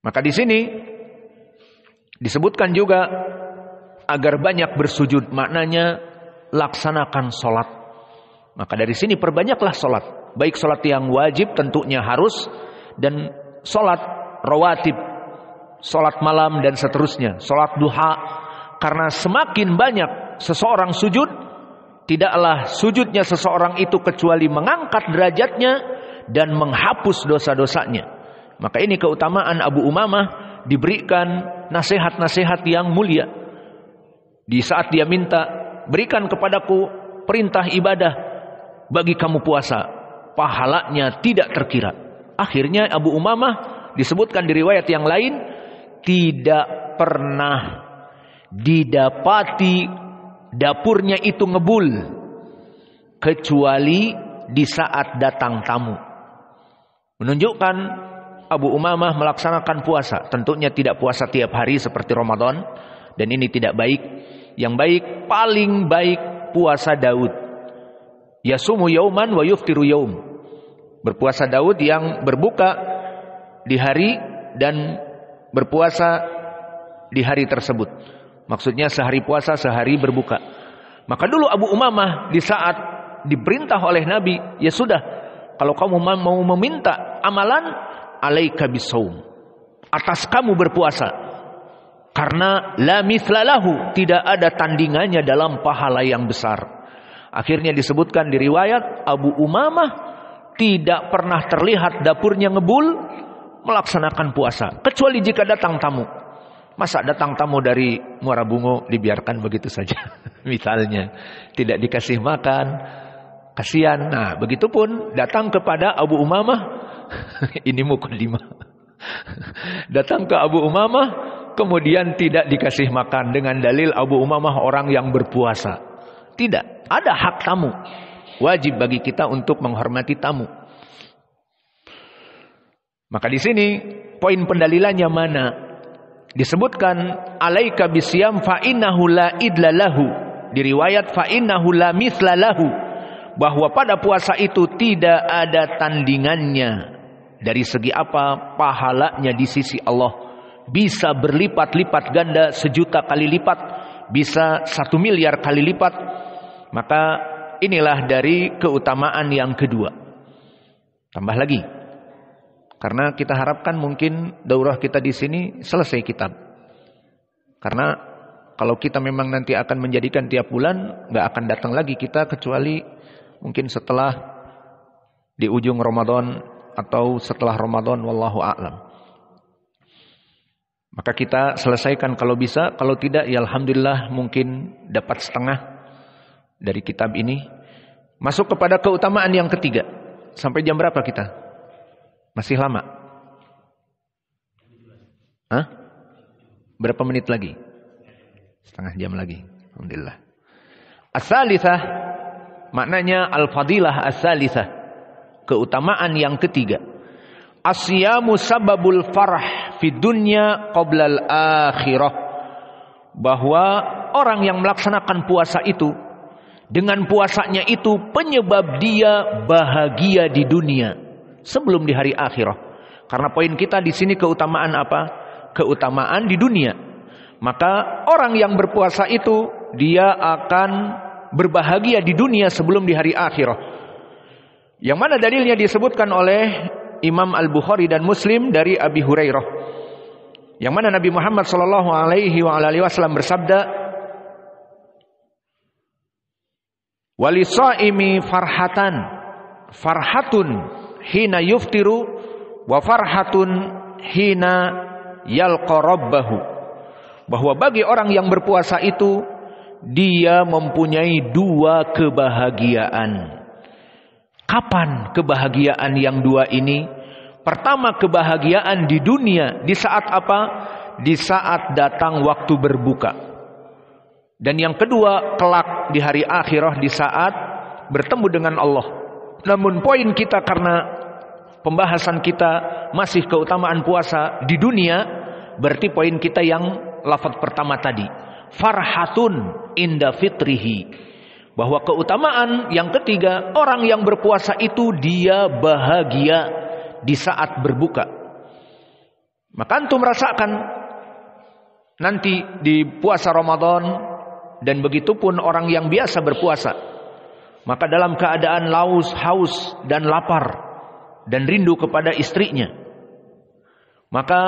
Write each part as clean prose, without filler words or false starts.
Maka di sini disebutkan juga agar banyak bersujud, maknanya laksanakan sholat. Maka dari sini perbanyaklah sholat, baik sholat yang wajib tentunya harus, dan sholat rawatib, sholat malam dan seterusnya, sholat duha. Karena semakin banyak seseorang sujud, tidaklah sujudnya seseorang itu kecuali mengangkat derajatnya dan menghapus dosa-dosanya. Maka ini keutamaan Abu Umamah, diberikan nasihat-nasihat yang mulia. Di saat dia minta, berikan kepadaku perintah ibadah bagi kamu puasa, pahalanya tidak terkira. Akhirnya Abu Umamah disebutkan di riwayat yang lain, tidak pernah didapati dapurnya itu ngebul kecuali di saat datang tamu. Menunjukkan Abu Umamah melaksanakan puasa. Tentunya tidak puasa tiap hari seperti Ramadan, dan ini tidak baik. Yang baik, paling baik puasa Daud. Yasumu yauman wa yuftiru yaum. Berpuasa Daud yang berbuka di hari dan berpuasa di hari tersebut. Maksudnya sehari puasa, sehari berbuka. Maka dulu Abu Umamah di saat diperintah oleh Nabi, ya sudah, kalau kamu mau meminta amalan, alaika bisawm, atas kamu berpuasa, karena la mithlalahu, tidak ada tandingannya dalam pahala yang besar. Akhirnya disebutkan di riwayat, Abu Umamah tidak pernah terlihat dapurnya ngebul melaksanakan puasa, kecuali jika datang tamu. Masa datang tamu dari Muara Bungo dibiarkan begitu saja? Misalnya tidak dikasih makan, kasihan. Nah, begitupun datang kepada Abu Umamah. Ini mukaddimah. Datang ke Abu Umamah, kemudian tidak dikasih makan dengan dalil Abu Umamah orang yang berpuasa. Tidak, ada hak tamu. Wajib bagi kita untuk menghormati tamu. Maka di sini poin pendalilannya mana? Disebutkan alaika bisyam fa innahu la idla lahu. Di riwayat fa innahu la mithla lahu, bahwa pada puasa itu tidak ada tandingannya. Dari segi apa? Pahalanya di sisi Allah bisa berlipat-lipat ganda, 1.000.000 kali lipat, bisa 1 miliar kali lipat. Maka inilah dari keutamaan yang kedua. Tambah lagi, karena kita harapkan mungkin daurah kita di sini selesai kitab. Karena kalau kita memang nanti akan menjadikan tiap bulan, nggak akan datang lagi kita kecuali mungkin setelah di ujung Ramadan atau setelah Ramadan, wallahu a'lam. Maka kita selesaikan kalau bisa, kalau tidak ya alhamdulillah mungkin dapat setengah dari kitab ini. Masuk kepada keutamaan yang ketiga. Sampai jam berapa kita? Masih lama? Hah? Berapa menit lagi? Setengah jam lagi. Alhamdulillah. As-salitsah, maknanya al-fadilah as-salitsah, keutamaan yang ketiga. As-siyamu sababul farah fid dunya qabla al-akhirah. Bahwa orang yang melaksanakan puasa itu, dengan puasanya itu penyebab dia bahagia di dunia sebelum di hari akhirah. Karena poin kita di sini keutamaan apa? Keutamaan di dunia. Maka orang yang berpuasa itu dia akan berbahagia di dunia sebelum di hari akhirah. Yang mana dalilnya disebutkan oleh Imam Al-Bukhari dan Muslim dari Abi Hurairah. Yang mana Nabi Muhammad SAW bersabda, walisaimi farhatun hina yuftiru wa farhatun hina yalqa rabbahu. Bahwa bagi orang yang berpuasa itu dia mempunyai 2 kebahagiaan. Kapan kebahagiaan yang 2 ini? Pertama, kebahagiaan di dunia. Di saat apa? Di saat datang waktu berbuka. Dan yang kedua, kelak di hari akhirah, di saat bertemu dengan Allah. Namun poin kita, karena pembahasan kita masih keutamaan puasa di dunia, berarti poin kita yang lafaz pertama tadi, farhatun inda fitrihi. Bahwa keutamaan yang ketiga, orang yang berpuasa itu dia bahagia di saat berbuka. Maka antum rasakan nanti di puasa Ramadan, dan begitupun orang yang biasa berpuasa, maka dalam keadaan haus dan lapar dan rindu kepada istrinya, maka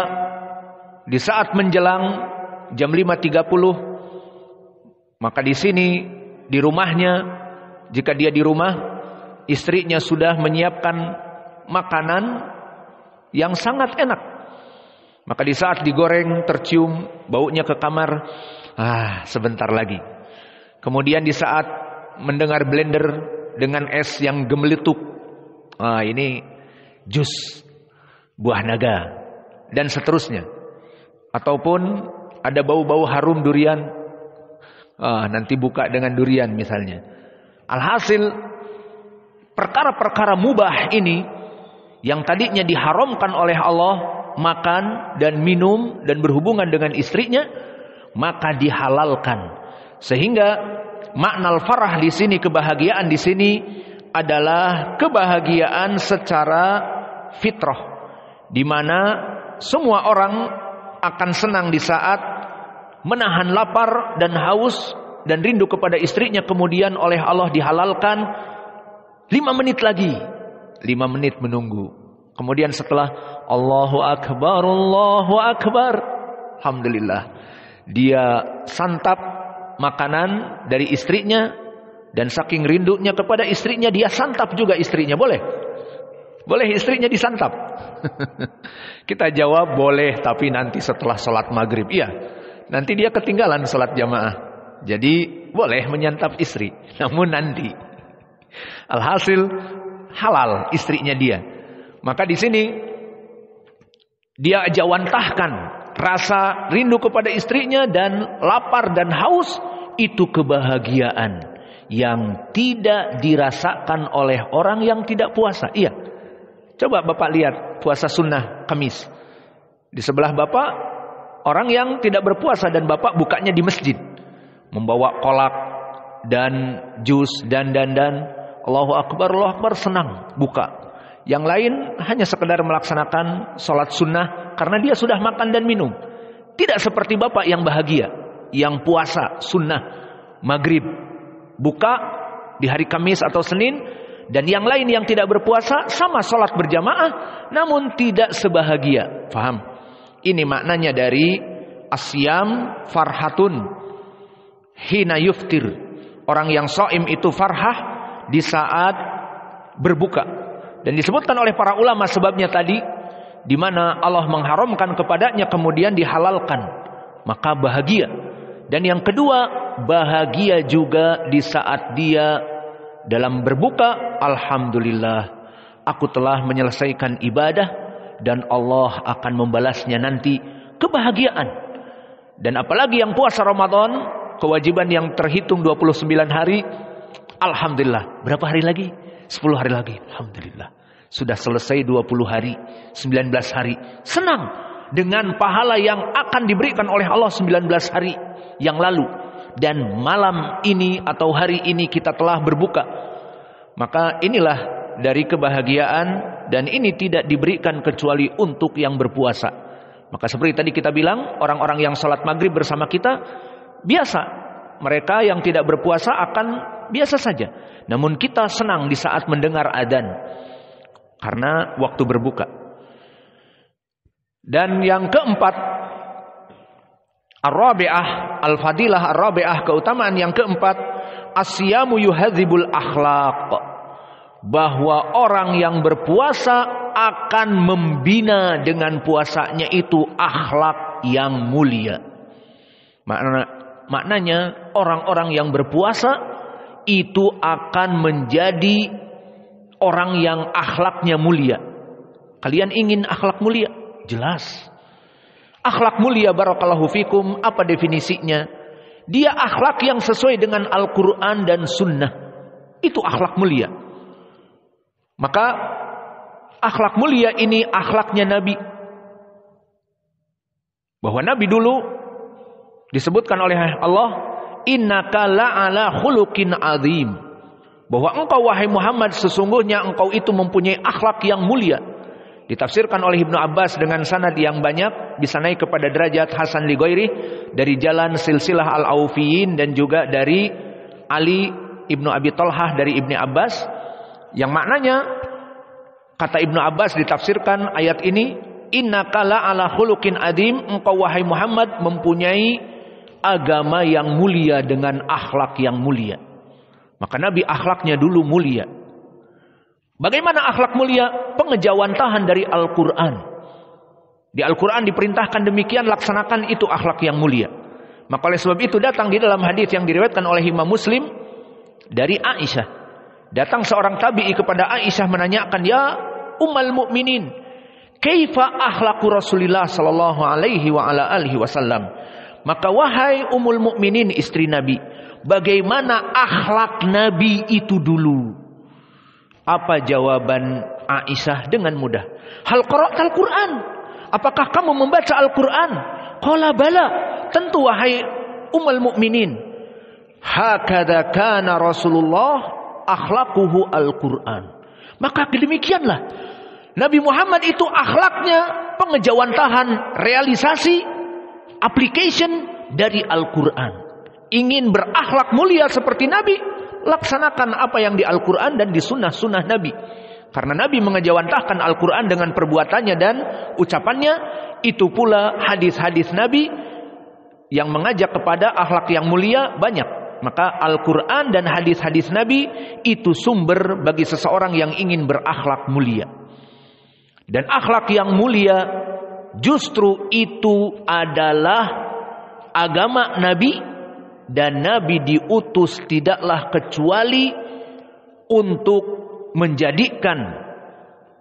di saat menjelang jam 5.30, maka di sini di rumahnya, jika dia di rumah, istrinya sudah menyiapkan makanan yang sangat enak. Maka di saat digoreng tercium baunya ke kamar, sebentar lagi. Kemudian di saat mendengar blender dengan es yang gemeletuk, ini jus buah naga, dan seterusnya. Ataupun ada bau-bau harum durian, nanti buka dengan durian misalnya. Alhasil perkara-perkara mubah ini yang tadinya diharamkan oleh Allah, makan dan minum dan berhubungan dengan istrinya, maka dihalalkan. Sehingga makna al-farah di sini, kebahagiaan di sini adalah kebahagiaan secara fitrah, di mana semua orang akan senang di saat menahan lapar dan haus dan rindu kepada istrinya, kemudian oleh Allah dihalalkan 5 menit lagi, 5 menit menunggu. Kemudian setelah Allahu Akbar, alhamdulillah, dia santap makanan dari istrinya, dan saking rindunya kepada istrinya, dia santap juga istrinya. Boleh istrinya disantap? Kita jawab boleh, tapi nanti setelah sholat maghrib. Iya, nanti dia ketinggalan sholat jamaah, jadi boleh menyantap istri, namun nanti. Alhasil halal istrinya dia. Maka di sini dia jawantahkan rasa rindu kepada istrinya dan lapar dan haus, itu kebahagiaan yang tidak dirasakan oleh orang yang tidak puasa. Iya, coba Bapak lihat puasa sunnah Kamis. Di sebelah Bapak orang yang tidak berpuasa, dan Bapak bukanya di masjid, membawa kolak dan jus dan Allahu Akbar, senang buka. Yang lain hanya sekedar melaksanakan sholat sunnah karena dia sudah makan dan minum. Tidak seperti Bapak yang bahagia, yang puasa sunnah maghrib, buka di hari Kamis atau Senin, dan yang lain yang tidak berpuasa sama sholat berjamaah namun tidak sebahagia. Faham? Ini maknanya dari asyam farhatun hina yuftir. Orang yang shaim itu farhah di saat berbuka. Dan disebutkan oleh para ulama sebabnya tadi, di mana Allah mengharamkan kepadanya kemudian dihalalkan, maka bahagia. Dan yang kedua, bahagia juga di saat dia dalam berbuka, alhamdulillah, aku telah menyelesaikan ibadah dan Allah akan membalasnya nanti, kebahagiaan. Dan apalagi yang puasa Ramadan, kewajiban yang terhitung 29 hari, alhamdulillah, berapa hari lagi? 10 hari lagi, alhamdulillah, sudah selesai 20 hari, 19 hari. Senang dengan pahala yang akan diberikan oleh Allah 19 hari yang lalu. Dan malam ini atau hari ini kita telah berbuka. Maka inilah dari kebahagiaan, dan ini tidak diberikan kecuali untuk yang berpuasa. Maka seperti tadi kita bilang, orang-orang yang sholat maghrib bersama kita biasa. Mereka yang tidak berpuasa akan biasa saja. Namun kita senang di saat mendengar adzan karena waktu berbuka. Dan yang keempat, ar-rabi'ah, al-fadilah ar-rabi'ah, keutamaan yang keempat, asyamu yuhadzibul akhlaq. Bahwa orang yang berpuasa akan membina dengan puasanya itu akhlak yang mulia. Maknanya orang-orang yang berpuasa itu akan menjadi orang yang akhlaknya mulia. Kalian ingin akhlak mulia? Jelas. Akhlak mulia, barakallahu fikum, apa definisinya? Dia akhlak yang sesuai dengan Al-Quran dan Sunnah. Itu akhlak mulia. Maka akhlak mulia ini akhlaknya Nabi. Bahwa Nabi dulu disebutkan oleh Allah, innaka la'ala khuluqin azim. Bahwa engkau wahai Muhammad, sesungguhnya engkau itu mempunyai akhlak yang mulia. Ditafsirkan oleh Ibnu Abbas dengan sanad yang banyak, bisa naik kepada derajat Hasan li ghairi dari jalan silsilah al-Aufiyin dan juga dari Ali Ibnu Abi Thalhah dari Ibnu Abbas, yang maknanya kata Ibnu Abbas ditafsirkan ayat ini, innaka la ala khuluqin adim, engkau wahai Muhammad mempunyai agama yang mulia dengan akhlak yang mulia. Maka Nabi akhlaknya dulu mulia. Bagaimana akhlak mulia? Pengejawantahan dari Al-Quran. Di Al-Quran diperintahkan demikian, laksanakan, itu akhlak yang mulia. Maka oleh sebab itu datang di dalam hadis yang diriwayatkan oleh Imam Muslim dari Aisyah. Datang seorang tabi'i kepada Aisyah menanyakan, ya Ummul Mukminin, kaifa akhlaqu Rasulillah sallallahu alaihi wa ala alihi wasallam? Maka wahai Ummul Mukminin, istri Nabi, bagaimana akhlak Nabi itu dulu? Apa jawaban Aisyah dengan mudah? Hal qara'tal Qur'an? Apakah kamu membaca Al-Qur'an? Qala bala, tentu wahai Ummul Mukminin. Hakadha kana Rasulullah akhlaquhu Al-Qur'an. Maka demikianlah Nabi Muhammad itu akhlaknya pengejawantahan, realisasi, application dari Al-Qur'an. Ingin berakhlak mulia seperti Nabi, laksanakan apa yang di Al-Quran dan di sunnah-sunnah Nabi. Karena Nabi mengejawantahkan Al-Quran dengan perbuatannya dan ucapannya. Itu pula hadis-hadis Nabi yang mengajak kepada akhlak yang mulia banyak. Maka Al-Quran dan hadis-hadis Nabi itu sumber bagi seseorang yang ingin berakhlak mulia. Dan akhlak yang mulia justru itu adalah agama Nabi. Dan Nabi diutus tidaklah kecuali untuk menjadikan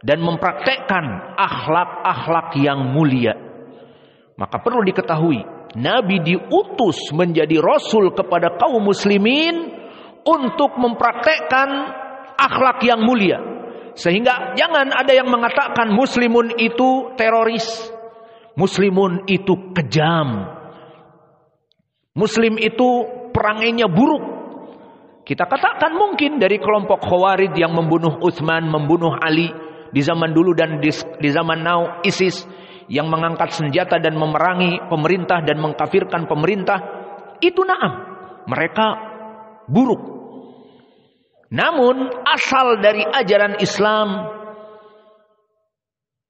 dan mempraktekkan akhlak-akhlak yang mulia. Maka perlu diketahui, Nabi diutus menjadi Rasul kepada kaum muslimin untuk mempraktekkan akhlak yang mulia. Sehingga jangan ada yang mengatakan muslimun itu teroris, muslimun itu kejam, Muslim itu perangainya buruk. Kita katakan mungkin dari kelompok Khawarij yang membunuh Utsman, membunuh Ali di zaman dulu dan di zaman now, ISIS yang mengangkat senjata dan memerangi pemerintah dan mengkafirkan pemerintah, itu na'am, mereka buruk. Namun asal dari ajaran Islam,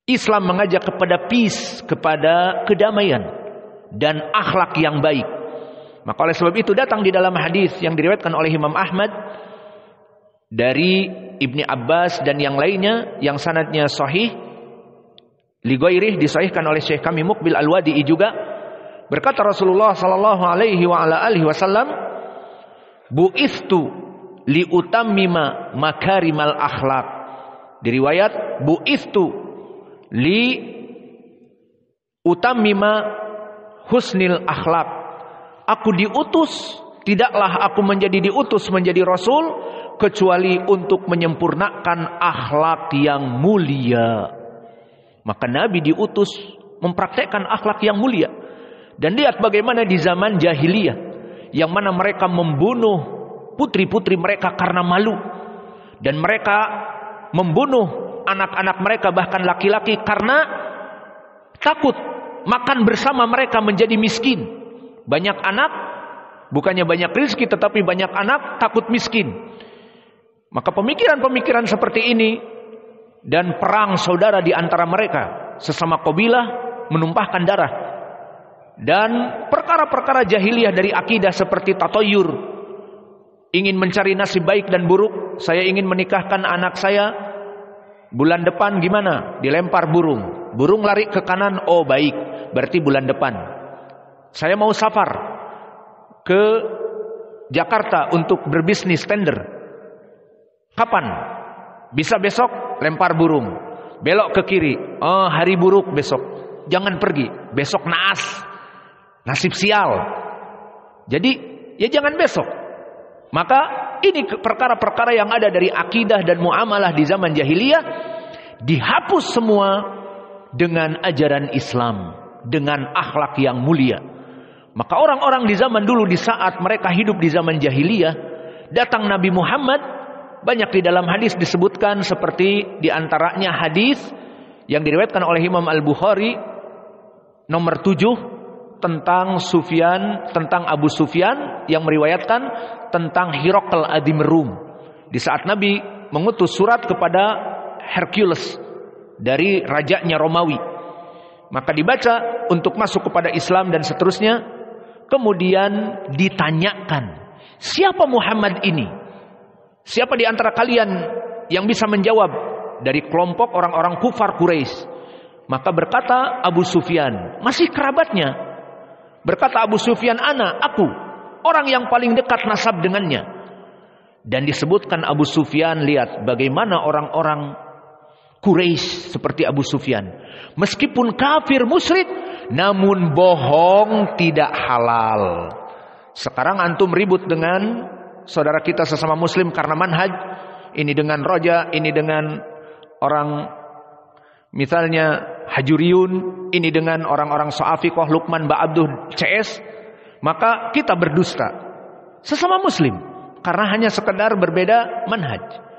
Islam mengajak kepada peace, kepada kedamaian dan akhlak yang baik. Maka oleh sebab itu datang di dalam hadis yang diriwayatkan oleh Imam Ahmad dari Ibni Abbas dan yang lainnya yang sanadnya sahih li ghairih, disahihkan oleh Syekh kami Muqbil Al-Wadi'i juga, berkata Rasulullah sallallahu alaihi wa ala alihi wasallam, bu'istu li utammima makarimal akhlaq. Diriwayat bu'istu li utammima husnil akhlaq. Aku diutus, tidaklah aku menjadi diutus menjadi Rasul kecuali untuk menyempurnakan akhlak yang mulia. Maka Nabi diutus mempraktekkan akhlak yang mulia. Dan lihat bagaimana di zaman jahiliyah, yang mana mereka membunuh putri-putri mereka karena malu. Dan mereka membunuh anak-anak mereka, bahkan laki-laki, karena takut makan bersama mereka menjadi miskin. Banyak anak, bukannya banyak rezeki, tetapi banyak anak takut miskin. Maka pemikiran-pemikiran seperti ini dan perang saudara di antara mereka, sesama kabilah menumpahkan darah, dan perkara-perkara jahiliyah dari akidah seperti tatoyur, ingin mencari nasib baik dan buruk. Saya ingin menikahkan anak saya bulan depan, gimana? Dilempar burung, burung lari ke kanan, oh baik, berarti bulan depan. Saya mau safar ke Jakarta untuk berbisnis tender. Kapan? Bisa besok, lempar burung. Belok ke kiri, oh hari buruk besok, jangan pergi, besok naas, nasib sial. Jadi ya jangan besok. Maka ini perkara-perkara yang ada dari akidah dan muamalah di zaman jahiliyah dihapus semua dengan ajaran Islam, dengan akhlak yang mulia. Maka orang-orang di zaman dulu, di saat mereka hidup di zaman jahiliyah, datang Nabi Muhammad. Banyak di dalam hadis disebutkan, seperti diantaranya hadis yang diriwayatkan oleh Imam Al-Bukhari nomor 7 tentang Abu Sufyan yang meriwayatkan tentang Hiraql Adim Rum. Di saat Nabi mengutus surat kepada Hercules dari rajanya Romawi, maka dibaca untuk masuk kepada Islam dan seterusnya. Kemudian ditanyakan, siapa Muhammad ini? Siapa di antara kalian yang bisa menjawab dari kelompok orang-orang kufar Quraisy? Maka berkata Abu Sufyan, masih kerabatnya. Berkata Abu Sufyan, aku, orang yang paling dekat nasab dengannya. Dan disebutkan Abu Sufyan, lihat bagaimana orang-orang Quraisy seperti Abu Sufyan, meskipun kafir musyrik, namun bohong tidak halal. Sekarang antum ribut dengan saudara kita sesama muslim karena manhaj, ini dengan roja, ini dengan orang misalnya Hajuriyun, ini dengan orang-orang So'afiqoh, Lukman, Ba'abduh, CS, maka kita berdusta sesama muslim karena hanya sekedar berbeda manhaj.